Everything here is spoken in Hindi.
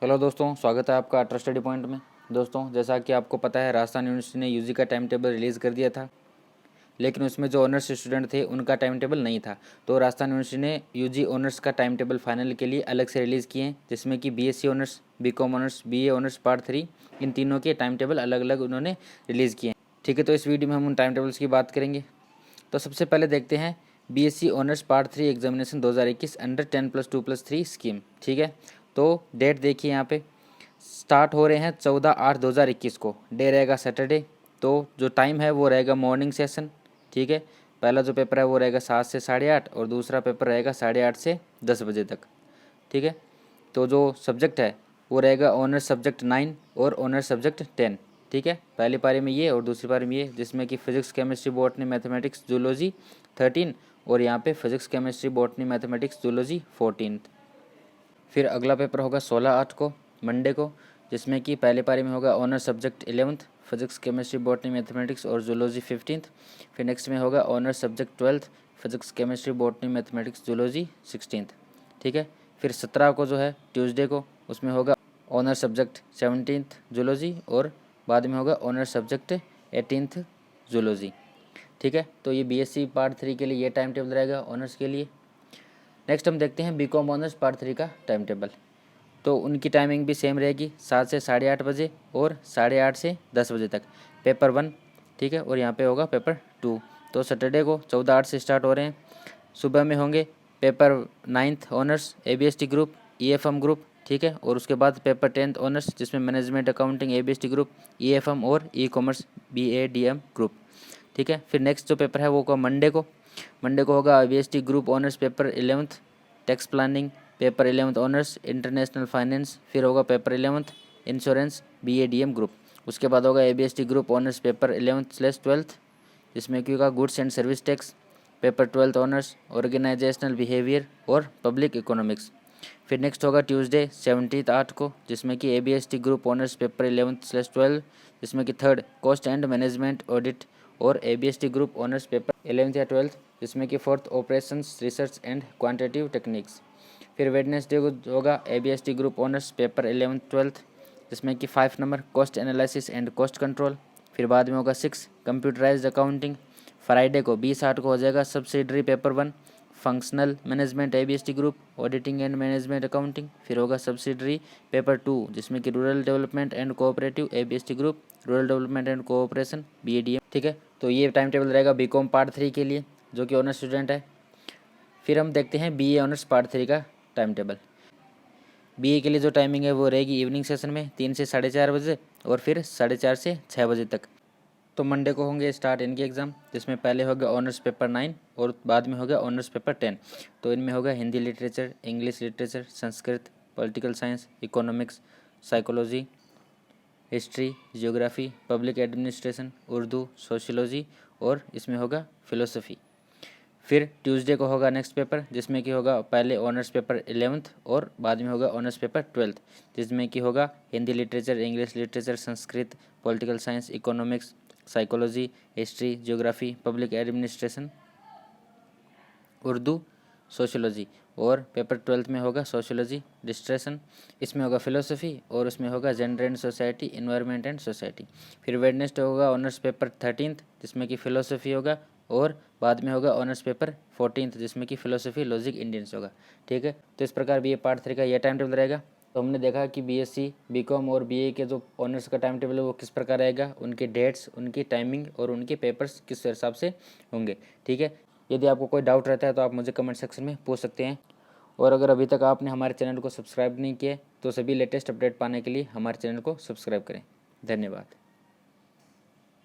हेलो दोस्तों, स्वागत है आपका अटर स्टडी पॉइंट में। दोस्तों, जैसा कि आपको पता है, राजस्थान यूनिवर्सिटी ने यूजी का टाइम टेबल रिलीज़ कर दिया था, लेकिन उसमें जो ऑनर्स स्टूडेंट थे उनका टाइम टेबल नहीं था। तो राजस्थान यूनिवर्सिटी ने यूजी ऑनर्स का टाइम टेबल फाइनल के लिए अलग से रिलीज़ किए हैं, जिसमें कि BSc honours, BCom honours, BA honours part 3 इन तीनों के टाइम टेबल अलग अलग उन्होंने रिलीज़ किए हैं। ठीक है, तो इस वीडियो में हम उन टाइम टेबल्स की बात करेंगे। तो सबसे पहले देखते हैं BSc honours part 3 examination 2021 under 10+2+3 scheme. ठीक है, तो डेट देखिए यहाँ पे स्टार्ट हो रहे हैं 14/8/2021 को। डे रहेगा सैटरडे। तो जो टाइम है वो रहेगा मॉर्निंग सेशन। ठीक है, पहला जो पेपर है वो रहेगा 7 से 8:30 और दूसरा पेपर रहेगा 8:30 से 10 बजे तक। ठीक है, तो जो सब्जेक्ट है वो रहेगा ऑनर्स सब्जेक्ट 9 और ऑनर्स सब्जेक्ट 10। ठीक है, पहली पारी में ये और दूसरी पारी में ये, जिसमें कि physics chemistry botany mathematics zoology 13 और यहाँ पे physics chemistry botany mathematics zoology 14। फिर अगला पेपर होगा 16/8 को, मंडे को, जिसमें कि पहले पारी में होगा honours subject 11th physics chemistry botany mathematics और जूलॉजी 15th। फिर नेक्स्ट में होगा honours subject 12th physics chemistry botany mathematics zoology 16th। ठीक है, फिर 17 को जो है ट्यूसडे को, उसमें होगा ऑनर्स सब्जेक्ट 17th जूलॉजी और बाद में होगा ऑनर्स सब्जेक्ट 18th जूलॉजी। ठीक है, तो ये बीएससी पार्ट 3 के लिए ये टाइम टेबल रहेगा ऑनर्स के लिए। नेक्स्ट हम देखते हैं बीकॉम ऑनर्स पार्ट 3 का टाइम टेबल। तो उनकी टाइमिंग भी सेम रहेगी, 7 से 8:30 बजे और 8:30 से 10 बजे तक पेपर 1। ठीक है, और यहाँ पे होगा पेपर 2। तो सैटरडे को 14/8 से स्टार्ट हो रहे हैं। सुबह में होंगे paper 9th honours ABST group, EFM group. ठीक है, और उसके बाद पेपर 10th ऑनर्स, जिसमें management accounting ABST group, EFM और ई कॉमर्स बीएडीएम ग्रुप। ठीक है, फिर नेक्स्ट जो पेपर है वो होगा मंडे को होगा ABST group honours paper 11th tax planning, paper 11th honours international finance. फिर होगा paper 11th insurance BADM group. उसके बाद होगा ABST group honours paper 11th/12th, जिसमें कि होगा goods and service tax, paper 12th honours organisational behaviour और पब्लिक इकोनॉमिक्स। फिर नेक्स्ट होगा ट्यूसडे 17/8 को, जिसमें कि एबीएसटी ग्रुप ऑनर्स पेपर 11th/12, जिसमें कि third cost and management audit और एबीएसटी ग्रुप ऑनर्स पेपर 11th या 12th, जिसमें कि fourth operations research and quantitative techniques. फिर वेडनेसडे को होगा ABST group honours paper 11th/12, जिसमें कि 5 number cost analysis and cost control. फिर बाद में होगा 6 कंप्यूटराइज्ड अकाउंटिंग। फ्राइडे को 20/8 को हो जाएगा subsidiary paper 1 functional management ABST group auditing and management accounting. फिर होगा सब्सिडरी पेपर 2, जिसमें कि rural development and cooperative ABST group rural development and cooperation BADM. ठीक है, तो ये टाइम टेबल रहेगा बीकॉम पार्ट 3 के लिए, जो कि ऑनर्स स्टूडेंट है। फिर हम देखते हैं बीए ऑनर्स पार्ट 3 का टाइम टेबल। बीए के लिए जो टाइमिंग है वो रहेगी इवनिंग सेशन में 3 से 4:30 बजे और फिर 4:30 से 6 बजे तक। तो मंडे को होंगे स्टार्ट इनके एग्ज़ाम, जिसमें पहले होगा ऑनर्स पेपर 9 और बाद में होगा ऑनर्स पेपर 10। तो इनमें होगा Hindi literature, English literature, Sanskrit, political science, economics, psychology, history, geography, public administration, Urdu, sociology और इसमें होगा फिलोसफी। फिर ट्यूसडे को होगा नेक्स्ट पेपर, जिसमें कि होगा पहले ऑनर्स पेपर 11th और बाद में होगा ऑनर्स पेपर 12th, जिसमें कि होगा Hindi literature, English literature, Sanskrit, political science, economics, psychology, history, geography, public administration, Urdu, sociology. और पेपर 12th में होगा सोशियोलॉजी डिस्ट्रेशन, इसमें होगा फिलोसफी और उसमें होगा gender and society, environment and society. फिर वेडनेसडे होगा ऑनर्स पेपर 13th, जिसमें कि फिलोसफी होगा और बाद में होगा ऑनर्स पेपर 14th, जिसमें कि फिलोसफी लॉजिक इंडियंस होगा। ठीक है, तो इस प्रकार बीए पार्ट 3 का यह टाइम टेबल रहेगा। तो हमने देखा कि बीएससी, बीकॉम और बीए के जो ऑनर्स का टाइम टेबल है वो किस प्रकार रहेगा, उनके डेट्स, उनकी टाइमिंग और उनके पेपर्स किस हिसाब से होंगे। ठीक है, यदि आपको कोई डाउट रहता है तो आप मुझे कमेंट सेक्शन में पूछ सकते हैं। और अगर अभी तक आपने हमारे चैनल को सब्सक्राइब नहीं किया तो सभी लेटेस्ट अपडेट पाने के लिए हमारे चैनल को सब्सक्राइब करें। धन्यवाद।